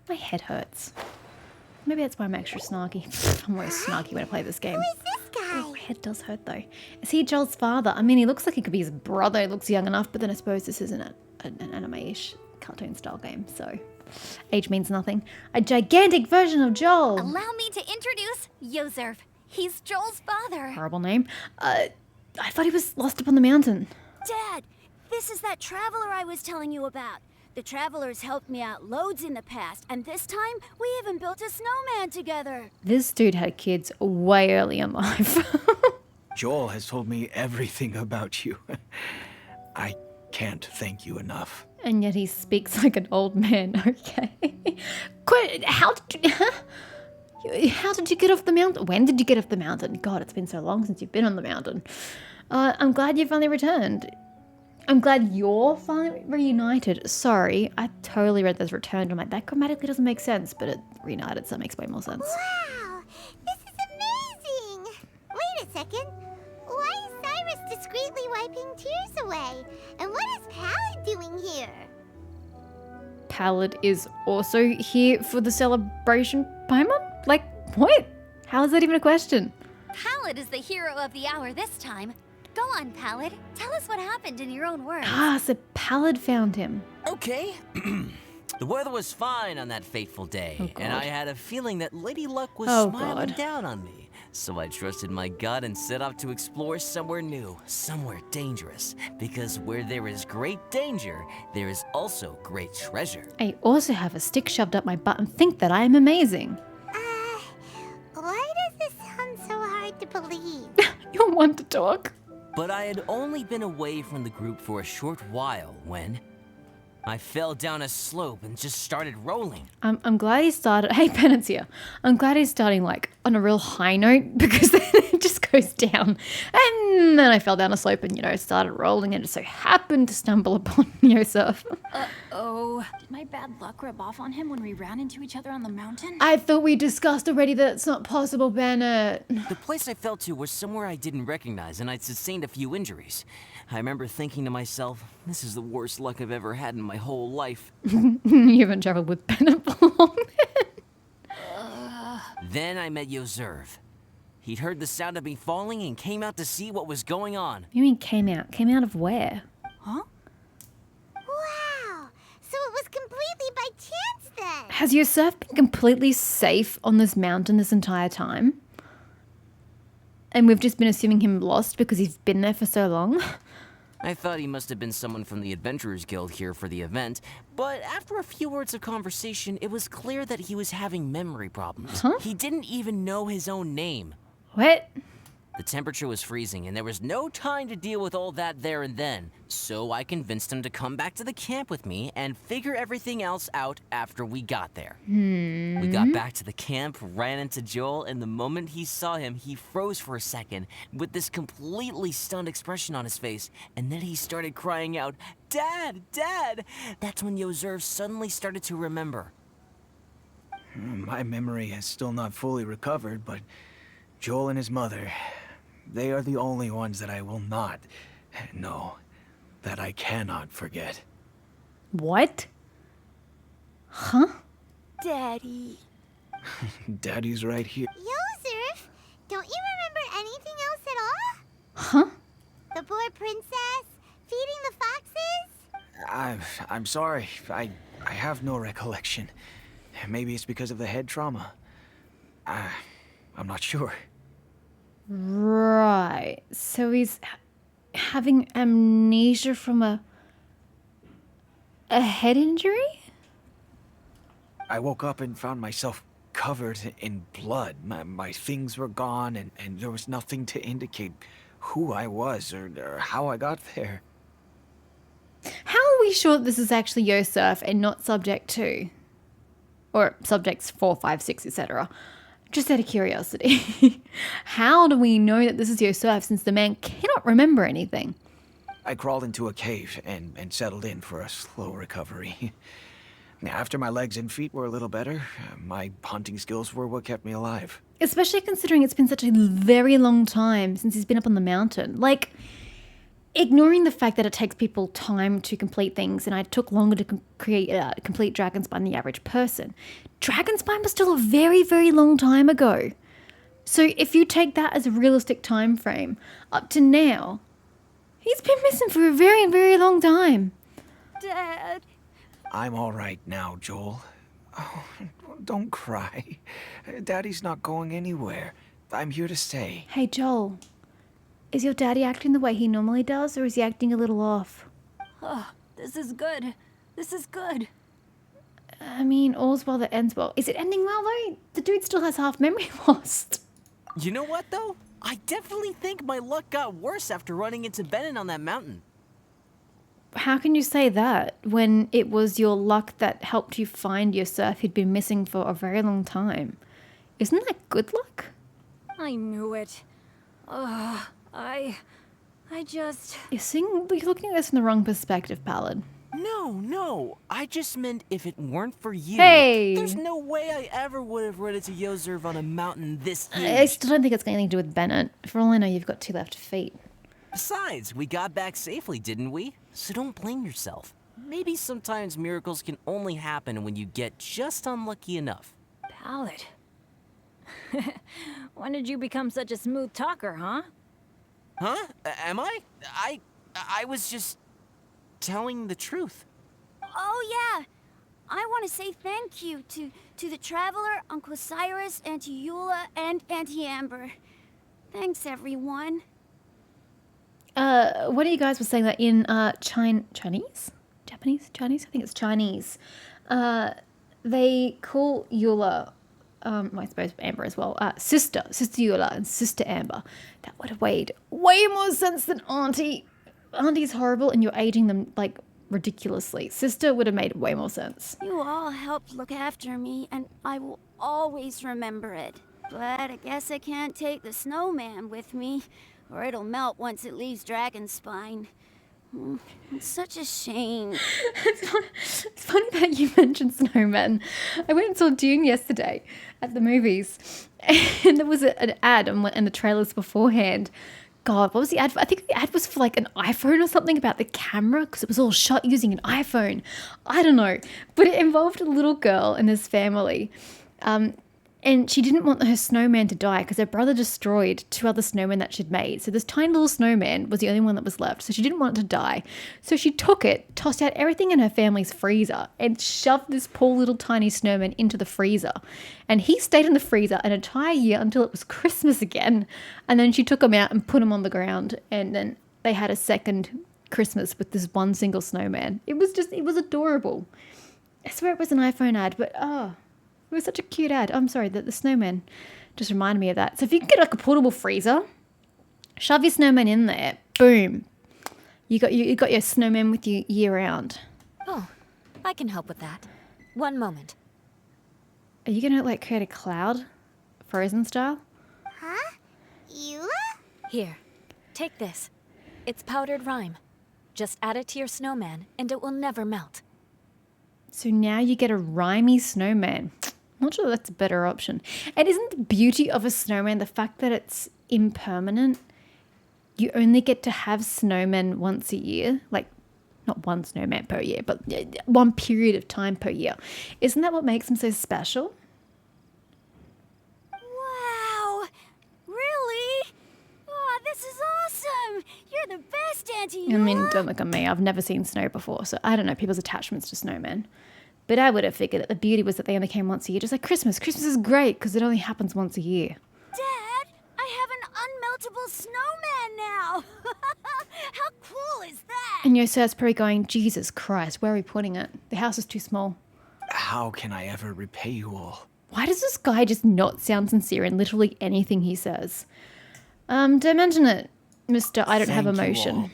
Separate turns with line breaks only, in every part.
My head hurts. Maybe that's why I'm extra snarky. I'm always snarky when I play this game.
Who is this guy?
Oh, my head does hurt though. Is he Joel's father? I mean, he looks like he could be his brother. He looks young enough, but then I suppose this isn't an anime-ish cartoon style game, so age means nothing. A gigantic version of Joel.
Allow me to introduce Yozerv. He's Joel's father.
Horrible name. I thought he was lost up on the mountain.
Dad, this is that traveler I was telling you about. The traveler's helped me out loads in the past, and this time we even built a snowman together.
This dude had kids way early in life.
Joel has told me everything about you. I can't thank you enough.
And yet he speaks like an old man, okay? How did you get off the mountain? When did you get off the mountain? God, it's been so long since you've been on the mountain. I'm glad you finally returned. I'm glad you're finally reunited. Sorry, I totally read this returned. I'm like, that grammatically doesn't make sense, but it reunited, so it makes way more sense.
Wow, this is amazing. Wait a second. Why is Cyrus discreetly wiping tears away? And what is Pallid doing here?
Pallid is also here for the celebration, Paimon? Like, what? How is that even a question?
Pallid is the hero of the hour this time. Go on, Pallid. Tell us what happened in your own words.
Ah, so Pallid found him.
Okay. The weather was fine on that fateful day,
Oh,
and
God.
I had a feeling that Lady Luck was
Oh,
smiling
God.
down on me. So I trusted my gut and set off to explore somewhere new, somewhere dangerous. Because where there is great danger, there is also great treasure.
I also have a stick shoved up my butt and think that I am amazing.
Why does this sound so hard to believe?
You want to talk?
But I had only been away from the group for a short while when I fell down a slope and just started rolling.
I'm glad he started. Hey, Penance here. I'm glad he's starting like on a real high note because then it just goes down. And then I fell down a slope and, started rolling and just so happened to stumble upon Yosef.
Oh, did my bad luck rub off on him when we ran into each other on the mountain?
I thought we discussed already that it's not possible, Bennett.
The place I fell to was somewhere I didn't recognize, and I'd sustained a few injuries. I remember thinking to myself, this is the worst luck I've ever had in my whole life.
You haven't traveled with Bennett for long.
Then I met Yozerv. He'd heard the sound of me falling and came out to see what was going on.
You mean came out? Came out of where?
Huh?
Wow, so it was completely by chance then.
Has Yosef been completely safe on this mountain this entire time? And we've just been assuming him lost because he's been there for so long?
I thought he must have been someone from the Adventurers Guild here for the event, but after a few words of conversation, it was clear that he was having memory problems.
Huh?
He didn't even know his own name.
What?
The temperature was freezing, and there was no time to deal with all that there and then. So I convinced him to come back to the camp with me and figure everything else out after we got there. We got back to the camp, ran into Joel, and the moment he saw him, he froze for a second with this completely stunned expression on his face, and then he started crying out, "Dad! Dad!" That's when Yozerv suddenly started to remember.
My memory has still not fully recovered, but Joel and his mother, they are the only ones that I will not, no, that I cannot forget.
What? Huh?
Daddy.
Daddy's right here.
Yozerf, don't you remember anything else at all?
Huh?
The poor princess? Feeding the foxes?
I'm sorry. I have no recollection. Maybe it's because of the head trauma. I'm not sure.
Right. So he's having amnesia from a head injury?
I woke up and found myself covered in blood. My things were gone, and there was nothing to indicate who I was or how I got there.
How are we sure this is actually Yosef and not subject 2? Or subjects 4, 5, 6, etc. Just out of curiosity. How do we know that this is Yosef since the man cannot remember anything?
I crawled into a cave and settled in for a slow recovery. After my legs and feet were a little better, my hunting skills were what kept me alive.
Especially considering it's been such a very long time since he's been up on the mountain. Like, ignoring the fact that it takes people time to complete things, and I took longer to complete Dragonspine than the average person. Dragonspine was still a very, very long time ago. So if you take that as a realistic time frame, up to now, he's been missing for a very, very long time.
Dad.
I'm all right now, Joel. Oh, don't cry. Daddy's not going anywhere. I'm here to stay.
Hey, Joel. Is your daddy acting the way he normally does, or is he acting a little off?
Oh, this is good. This is good.
I mean, all's well that ends well. Is it ending well, though? The dude still has half memory lost.
You know what, though? I definitely think my luck got worse after running into Bennett on that mountain.
How can you say that when it was your luck that helped you find your Seth who'd been missing for a very long time? Isn't that good luck?
I knew it. Ugh, I just...
You're looking at this from the wrong perspective, Pallid.
No. I just meant if it weren't for you.
Hey!
There's no way I ever would have run into Yozerv on a mountain this huge.
I still don't think it's got anything to do with Bennett. For all I know, you've got 2 left feet.
Besides, we got back safely, didn't we? So don't blame yourself. Maybe sometimes miracles can only happen when you get just unlucky enough.
Pallid. When did you become such a smooth talker, huh?
Huh? Am I? I was just telling the truth.
Oh, yeah. I want to say thank you to the Traveler, Uncle Cyrus, Auntie Eula, and Auntie Amber. Thanks, everyone.
One of you guys was saying that in Chinese? Japanese? Chinese? I think it's Chinese. They call Eula, I suppose Amber as well, Sister Eula and Sister Amber. That would have made way more sense than Auntie. Auntie's horrible and you're aging them, like, ridiculously. Sister would have made way more sense.
You all helped look after me, and I will always remember it. But I guess I can't take the snowman with me, or it'll melt once it leaves Dragonspine. It's such a shame.
It's funny that you mentioned snowmen. I went and saw Dune yesterday at the movies, and there was an ad and the trailers beforehand. God, what was the ad for? I think the ad was for like an iPhone or something about the camera, because it was all shot using an iPhone. I don't know. But it involved a little girl and his family. And she didn't want her snowman to die because her brother destroyed 2 other snowmen that she'd made. So this tiny little snowman was the only one that was left. So she didn't want it to die. So she took it, tossed out everything in her family's freezer, and shoved this poor little tiny snowman into the freezer. And he stayed in the freezer an entire year until it was Christmas again. And then she took him out and put him on the ground. And then they had a second Christmas with this one single snowman. It was adorable. I swear it was an iPhone ad, but it was such a cute ad. I'm sorry, the snowman just reminded me of that. So if you can get like a portable freezer, shove your snowman in there, boom. You got your snowman with you year round.
Oh, I can help with that. One moment.
Are you gonna like create a cloud, Frozen style?
Huh? Eula?
Here, take this. It's powdered rime. Just add it to your snowman and it will never melt.
So now you get a rhymy snowman. Not sure that's a better option. And isn't the beauty of a snowman the fact that it's impermanent? You only get to have snowmen once a year. Like, not one snowman per year, but one period of time per year. Isn't that what makes them so special?
Wow! Really? Oh, this is awesome! You're the best, Auntie Eula!
I mean, don't look at me. I've never seen snow before, so I don't know people's attachments to snowmen. But I would have figured that the beauty was that they only came once a year, just like Christmas. Christmas is great because it only happens once a year.
Dad, I have an unmeltable snowman now! How cool is that?
And Yoset's probably going, Jesus Christ, where are we putting it? The house is too small.
How can I ever repay you all?
Why does this guy just not sound sincere in literally anything he says? Don't mention it, Mr. I don't have
Thank you
emotion.
all.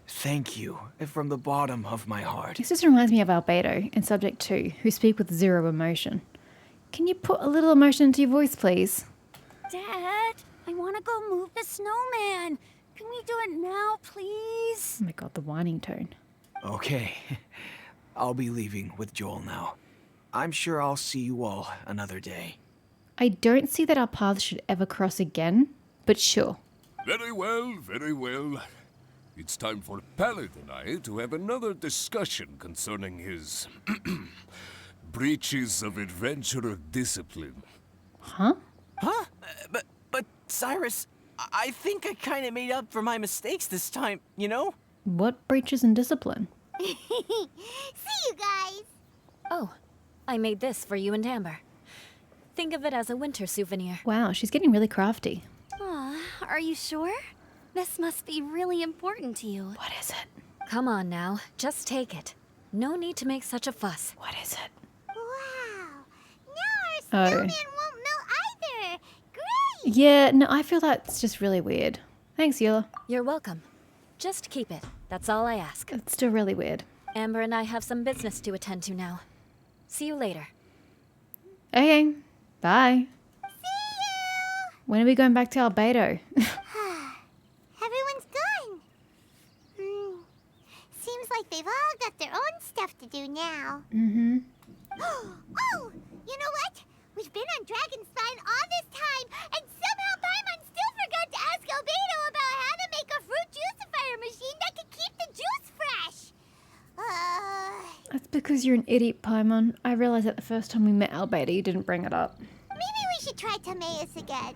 Thank you, from the bottom of my heart.
This just reminds me of Albedo in Subject 2, who speak with 0 emotion. Can you put a little emotion into your voice, please?
Dad, I want to go move the snowman. Can we do it now, please?
Oh my god, the whining tone.
Okay, I'll be leaving with Joel now. I'm sure I'll see you all another day.
I don't see that our paths should ever cross again, but sure.
Very well, very well. It's time for Pallet and I to have another discussion concerning his breaches of adventurer discipline.
Huh?
Huh? But Cyrus, I think I kind of made up for my mistakes this time, you know?
What breaches in discipline?
See you guys.
Oh, I made this for you and Amber. Think of it as a winter souvenir.
Wow, she's getting really crafty.
Aw, are you sure? This must be really important to you.
What is it?
Come on now, just take it. No need to make such a fuss.
What is it?
Wow. Now our
Oh.
snowman won't melt either. Great.
Yeah, no, I feel that's just really weird. Thanks, Eula.
You're welcome. Just keep it. That's all I ask.
It's still really weird.
Amber and I have some business to attend to now. See you later.
Okay, bye. When are we going back to Albedo?
Everyone's gone. Seems like they've all got their own stuff to do now.
Mm-hmm.
Oh, you know what? We've been on Dragonspine all this time, and somehow Paimon still forgot to ask Albedo about how to make a fruit juicifier machine that can keep the juice fresh.
That's because you're an idiot, Paimon. I realized that the first time we met Albedo, you didn't bring it up.
Maybe we should try Timaeus again.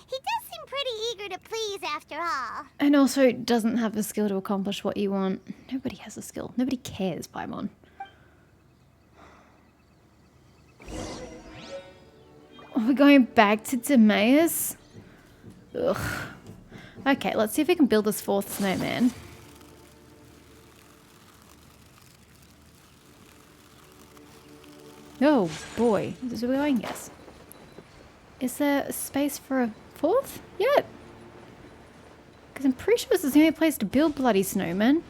He does seem pretty eager to please after all.
And also doesn't have the skill to accomplish what you want. Nobody has a skill. Nobody cares, Paimon. Are we going back to Timaeus? Ugh. Okay, let's see if we can build this fourth snowman. Oh boy, is this where we're going? Yes. Is there space for a fourth yet? Because I'm pretty sure this is the only place to build bloody snowmen.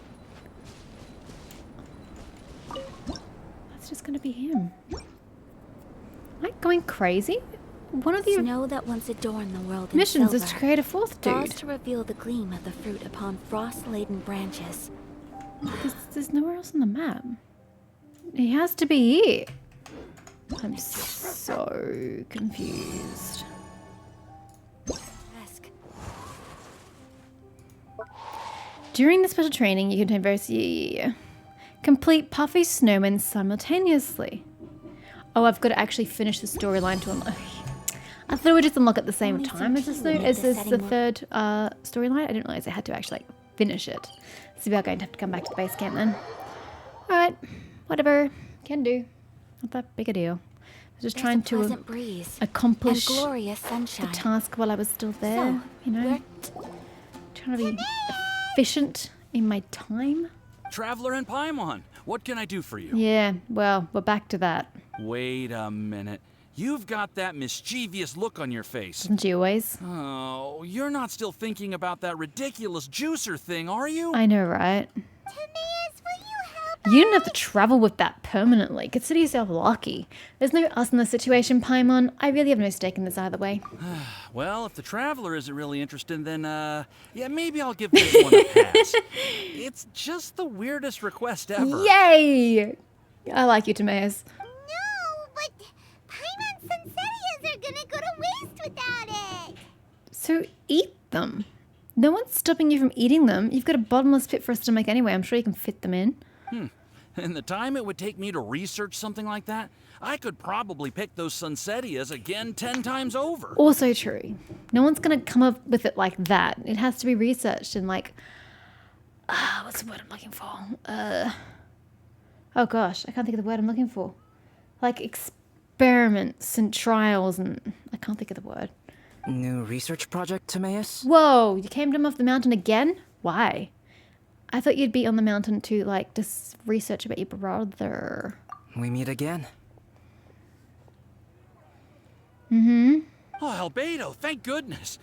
That's just gonna be him. Am I going crazy? One of the
Snow that once adorned the world in
missions is
silver
to create a fourth
falls
dude.
to reveal the gleam of the fruit upon frost-laden branches.
There's nowhere else on the map. He has to be here. I'm so confused.
Ask.
During the special training, you can complete Puffy Snowmen simultaneously. Oh, I've got to actually finish the storyline to unlock. I thought we just unlock at the same
Only
time as
some
this,
people
as
make
this
the
the
setting
third storyline. I didn't realize I had to actually finish it. So we are going to have to come back to the base camp then. Alright, whatever. Can do. Not that big a deal. I was just
There's
trying
a
to
pleasant breeze
accomplish
and glorious
the
sunshine.
task while I was still there.
So,
You know, trying to be efficient in my time.
Traveler and Paimon, what can I do for you?
Yeah, well, we're back to that.
Wait a minute. You've got that mischievous look on your face.
Doesn't she always?
Oh, you're not still thinking about that ridiculous juicer thing, are you?
I know, right?
Timaeus, will you help?
You don't have to travel with that permanently. Consider yourself lucky. There's no us in this situation, Paimon. I really have no stake in this either way.
Well, if the Traveler isn't really interested, then, yeah, maybe I'll give this one a pass. It's just the weirdest request ever.
Yay! I like you, Timaeus.
No, but Paimon's Sunsettias are gonna go to waste without it.
So eat them. No one's stopping you from eating them. You've got a bottomless pit for us to make anyway. I'm sure you can fit them in.
And the time it would take me to research something like that, I could probably pick those Sunsettias again 10 times over.
Also true. No one's gonna come up with it like that. It has to be researched and like, what's the word I'm looking for? Oh gosh, I can't think of the word I'm looking for. Like experiments and trials and I can't think of the word.
New research project, Timaeus?
Whoa, you came down off the mountain again? Why? I thought you'd be on the mountain to like just research about your brother.
We meet again.
Mm-hmm.
Oh, Albedo, thank goodness.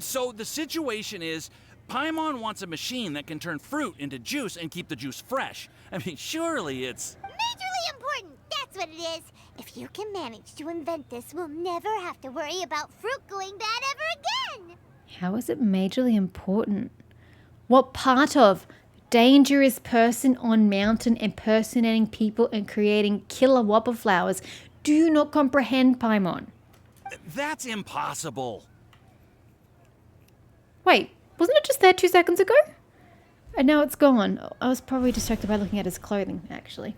So the situation is, Paimon wants a machine that can turn fruit into juice and keep the juice fresh. I mean, surely it's...
Majorly important, that's what it is. If you can manage to invent this, we'll never have to worry about fruit going bad ever again.
How is it majorly important? What part of dangerous person on mountain impersonating people and creating killer whopper flowers do you not comprehend, Paimon?
That's impossible.
Wait, wasn't it just there 2 seconds ago? And now it's gone. I was probably distracted by looking at his clothing, actually.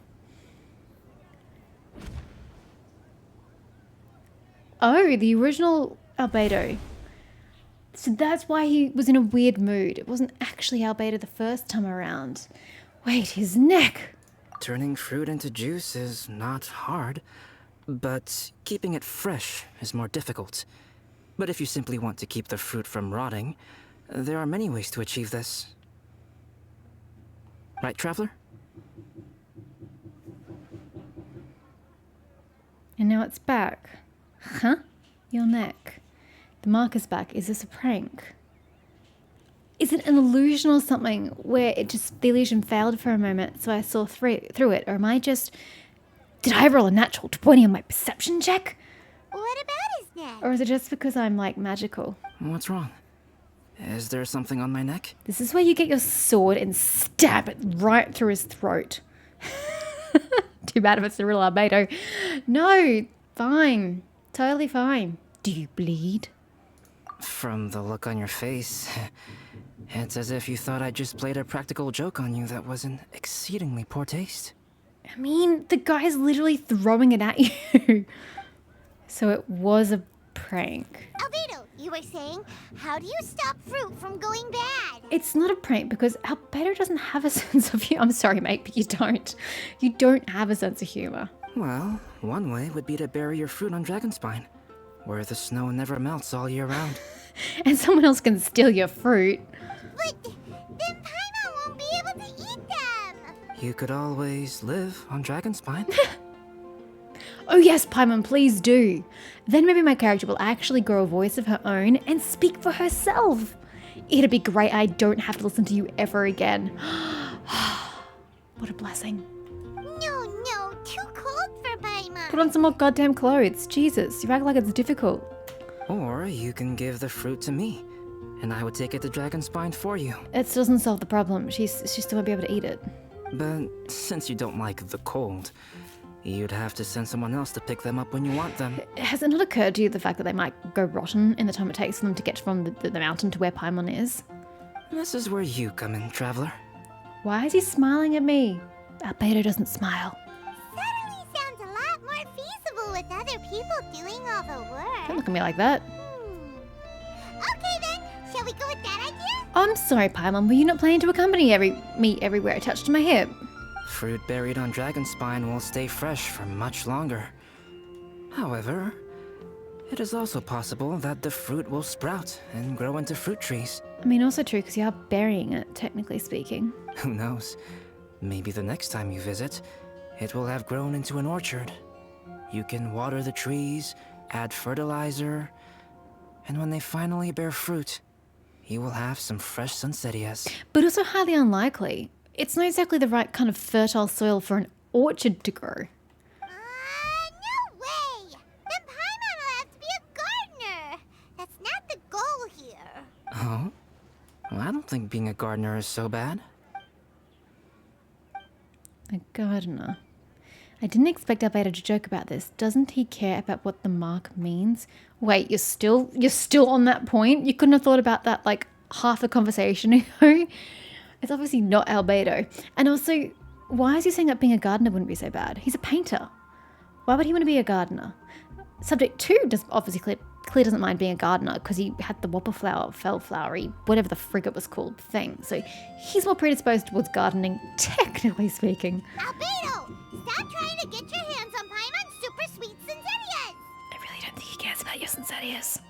Oh, the original Albedo. So that's why he was in a weird mood. It wasn't actually Albedo the first time around. Wait, his neck!
Turning fruit into juice is not hard, but keeping it fresh is more difficult. But if you simply want to keep the fruit from rotting, there are many ways to achieve this. Right, Traveler?
And now it's back. Huh? Your neck. The mark is back. Is this a prank? Is it an illusion or something where the illusion failed for a moment so I saw through it? Or am I just... Did I roll a natural 20 on my perception check?
What about his neck?
Or is it just because I'm, like, magical?
What's wrong? Is there something on my neck?
This is where you get your sword and stab it right through his throat. Too bad if it's the real Albedo. No, fine. Totally fine. Do you bleed?
From the look on your face, it's as if you thought I just played a practical joke on you that was in exceedingly poor taste.
I mean, the guy's literally throwing it at you. So it was a prank.
Albedo, you were saying, how do you stop fruit from going bad?
It's not a prank because Albedo doesn't have a sense of humor. I'm sorry, mate, but you don't. You don't have a sense of humor.
Well, one way would be to bury your fruit on Dragonspine, where the snow never melts all year round.
And someone else can steal your fruit.
But then Paimon won't be able to eat them.
You could always live on Dragonspine.
Oh yes, Paimon, please do. Then maybe my character will actually grow a voice of her own and speak for herself. It'd be great. I don't have to listen to you ever again. What a blessing.
No, too cold for Paimon.
Put on some more goddamn clothes. Jesus, you act like it's difficult.
Or you can give the fruit to me, and I would take it to Dragonspine for you.
It still doesn't solve the problem. She still won't be able to eat it.
But since you don't like the cold, you'd have to send someone else to pick them up when you want them.
Has it not occurred to you the fact that they might go rotten in the time it takes for them to get from the mountain to where Paimon is?
This is where you come in, Traveler.
Why is he smiling at me? Albedo doesn't smile.
Suddenly sounds a lot more feasible with other people doing all the work.
Don't look at me like that.
Okay then, shall we go with that idea?
I'm sorry, Paimon, were you not planning to accompany me everywhere I touched my hip?
Fruit buried on Dragonspine will stay fresh for much longer. However, it is also possible that the fruit will sprout and grow into fruit trees.
I mean, also true, because you are burying it, technically speaking.
Who knows? Maybe the next time you visit, it will have grown into an orchard. You can water the trees, add fertilizer, and when they finally bear fruit, you will have some fresh sunsettias.
But also highly unlikely. It's not exactly the right kind of fertile soil for an orchard to grow.
No way! Then Paimon will have to be a gardener. That's not the goal here.
Oh? Well, I don't think being a gardener is so bad.
A gardener. I didn't expect Albedo to joke about this. Doesn't he care about what the mark means? Wait, you're still on that point? You couldn't have thought about that like half a conversation ago? It's obviously not Albedo. And also, why is he saying that being a gardener wouldn't be so bad? He's a painter. Why would he want to be a gardener? Subject 2 does obviously clear doesn't mind being a gardener because he had the whopper flower, fellflowery, whatever the frig it was called thing. So he's more predisposed towards gardening, technically speaking.
Albedo, stop trying to get your hands on Paimon's super sweet Sinzetias.
I really don't think he cares about your Sinzetias.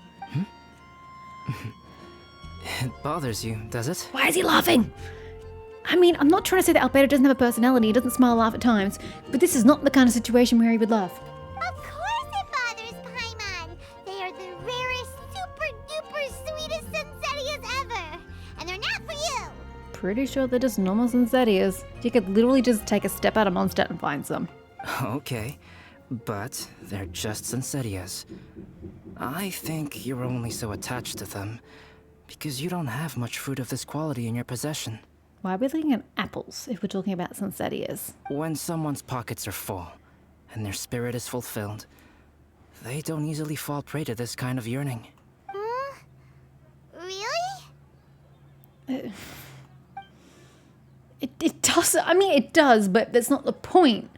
It bothers you, does it?
Why is he laughing? I mean, I'm not trying to say that Albedo doesn't have a personality, he doesn't smile or laugh at times, but this is not the kind of situation where he would laugh.
Of course it bothers Paimon. They are the rarest, super duper sweetest Sinzetias ever. And they're not for you.
Pretty sure they're just normal Sinzetias. You could literally just take a step out of Mondstadt and find some.
Okay, but they're just Sinzetias. I think you're only so attached to them because you don't have much fruit of this quality in your possession.
Why are we looking at apples if we're talking about Sinzetias?
When someone's pockets are full and their spirit is fulfilled, they don't easily fall prey to this kind of yearning.
Really?
It does. I mean, it does, but that's not the point.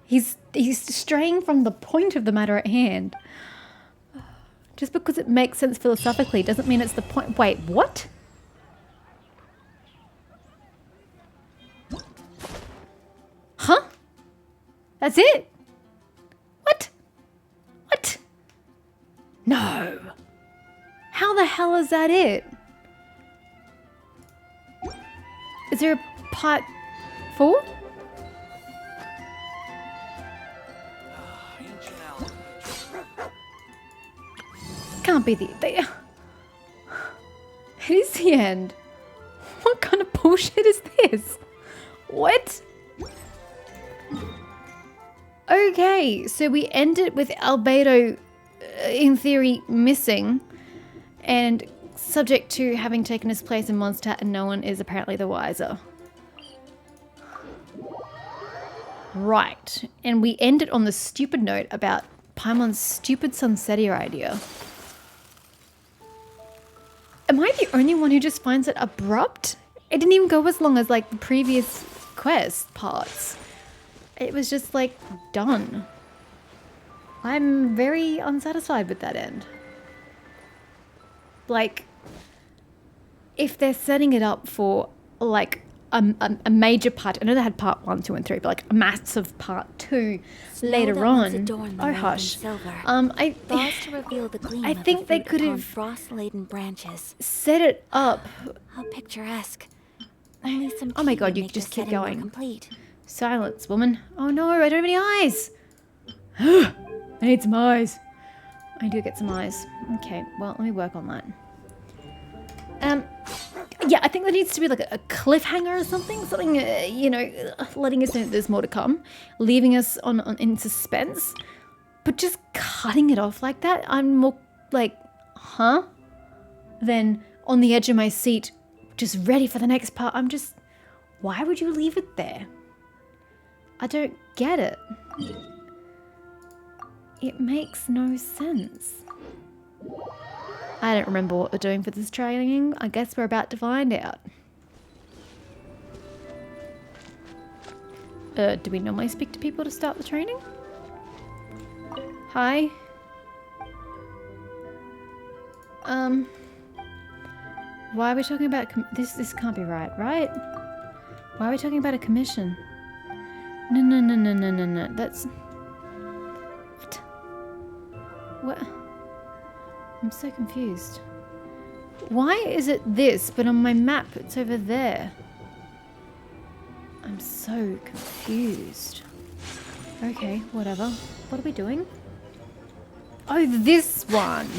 He's straying from the point of the matter at hand. Just because it makes sense philosophically doesn't mean it's the point. Wait, what? Huh? That's it? What? What? No. How the hell is that it? Is there a part 4? Can't be the it is the end. What kind of bullshit is this? What? Okay, so we ended with Albedo, in theory, missing, and subject to having taken his place in Mondstadt, and no one is apparently the wiser. Right, and we ended on the stupid note about Paimon's stupid Sunsettier idea. Am I the only one who just finds it abrupt? It didn't even go as long as like the previous quest parts. It was just like done. I'm very unsatisfied with that end. Like, if they're setting it up for like a major part, I know they had part 1, 2, and 3, but like a massive part 2 later on. Oh hush.
To reveal the gleam
I think they could have
frost-laden branches.
set it up.
How picturesque. Only some
Oh my
tea
god,
would
you
make
just
the
keep
setting more
going.
Complete.
Silence, woman. Oh no, I don't have any eyes. I need some eyes. I do get some eyes. Okay, well, let me work on that. Yeah, I think there needs to be like a cliffhanger or something. Something, you know, letting us know that there's more to come. Leaving us on in suspense. But just cutting it off like that, I'm more like, huh? Than on the edge of my seat, just ready for the next part. I'm just, why would you leave it there? I don't get it. It makes no sense. I don't remember what we're doing for this training. I guess we're about to find out. Do we normally speak to people to start the training? Hi? Why are we talking about this can't be right, right? Why are we talking about a commission? No. That's... What? I'm so confused. Why is it this, but on my map it's over there? I'm so confused. Okay, whatever. What are we doing? Oh, this one!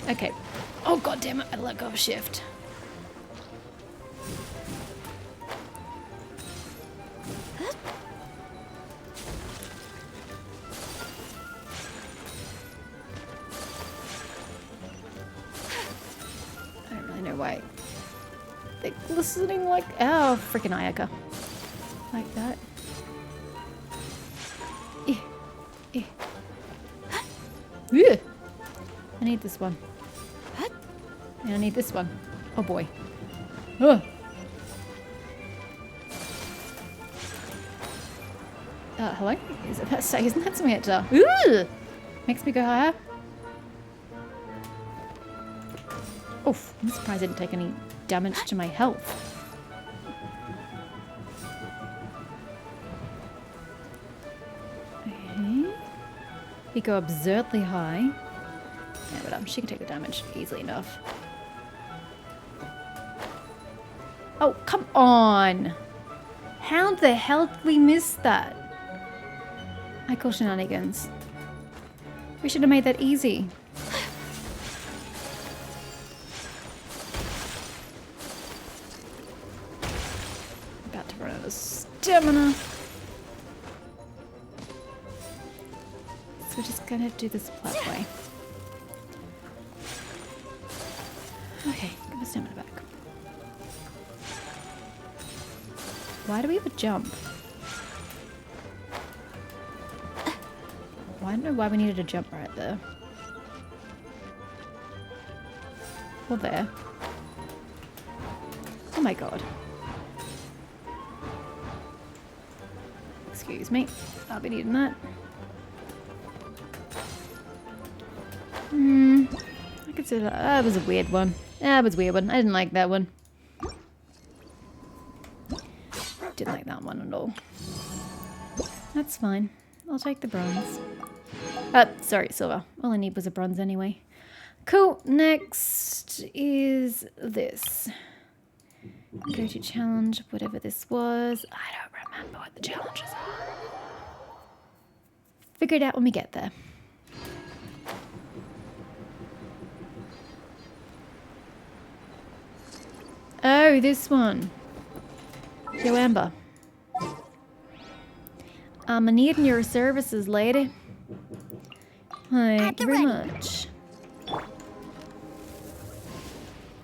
Okay. Oh, god damn it, I let go of shift. Way. They're glistening like our freaking Ayaka. Like that. Yeah. I need this one. And I need this one. Oh boy. Oh. Hello? Isn't that something that ooh! Makes me go higher? Oof, I'm surprised I didn't take any damage to my health. Okay. We go absurdly high. Yeah, but she can take the damage easily enough. Oh, come on! How the hell did we miss that? I call shenanigans. We should have made that easy. Stamina. So we're just gonna have to do this flat way. Okay, give us stamina back. Why do we have a jump? Well, I don't know why we needed a jump right there. Or there. Oh my god. Excuse me. I'll be needing that. I consider that was a weird one. That was a weird one. I didn't like that one. Didn't like that one at all. That's fine. I'll take the bronze. Sorry, silver. All I need was a bronze anyway. Cool. Next is this. Go to challenge, whatever this was. I don't remember what the challenges are. Figure it out when we get there. Oh, this one. Yo, Amber. I'm needing your services, lady. Thank you very much.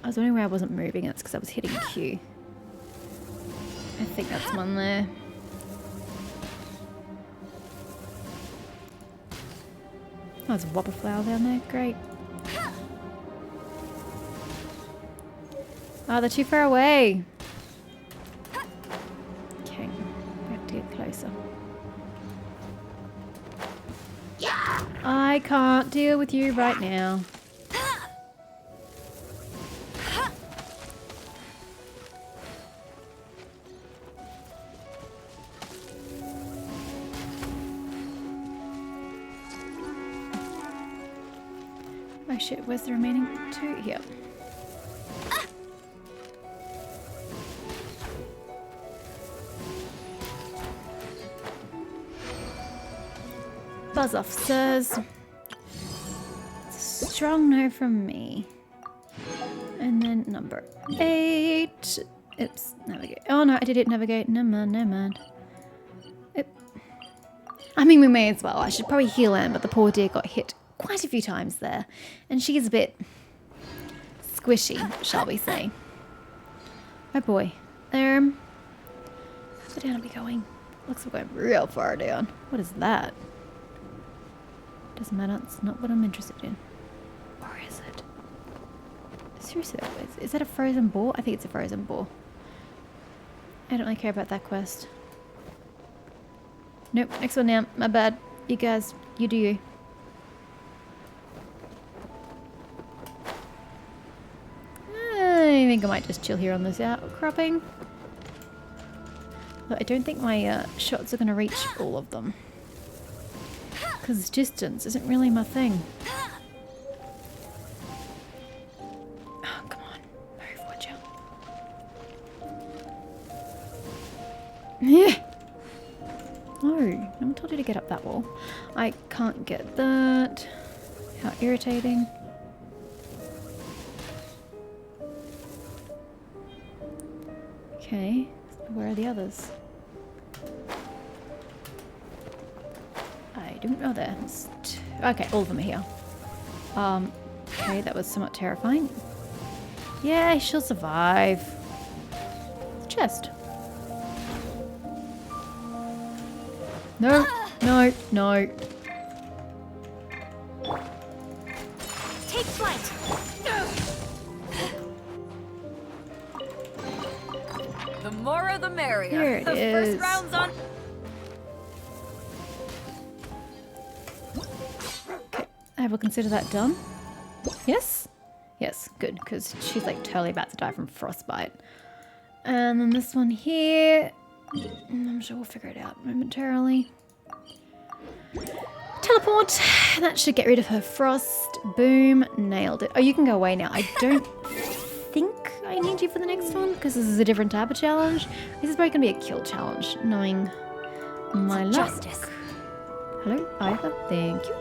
I was wondering why I wasn't moving. It's because I was hitting Q. I think that's one there. Oh, there's a whopper flower down there. Great. Oh, they're too far away. Okay, we have to get closer. I can't deal with you right now. Oh shit, where's the remaining two? Here. Buzz off, sirs. Strong no from me. And then number 8. Oops, navigate. Oh no, I did it, navigate. Never mind, never mind. I mean, we may as well. I should probably heal Anne, but the poor dear got hit quite a few times there. And she is a bit squishy, shall we say. Oh boy. How down are we going? Looks like we're going real far down. What is that? Doesn't matter, it's not what I'm interested in. Or is it? Seriously, is that a frozen boar? I think it's a frozen boar. I don't really care about that quest. Nope, next one now. My bad. You guys, you do you. I think I might just chill here on this outcropping. But I don't think my shots are going to reach all of them. Because distance isn't really my thing. Oh, come on. Move, would you? Yeah. No, no one told you to get up that wall. I can't get that. How irritating. Okay, where are the others? I don't know there. Okay, all of them are here. Okay, that was somewhat terrifying. Yeah, she'll survive. Chest. No, no, no.
Take flight.
The more the merrier.
Here it
the
is.
First round's on.
Okay, I will consider that done. Yes? Yes, good, because she's like totally about to die from frostbite. And then this one here, I'm sure we'll figure it out momentarily. Teleport! That should get rid of her frost. Boom, nailed it. Oh, you can go away now. I don't think I need you for the next one, because this is a different type of challenge. This is probably going to be a kill challenge, knowing my luck.
Justice.
Hello, Aether. Thank you.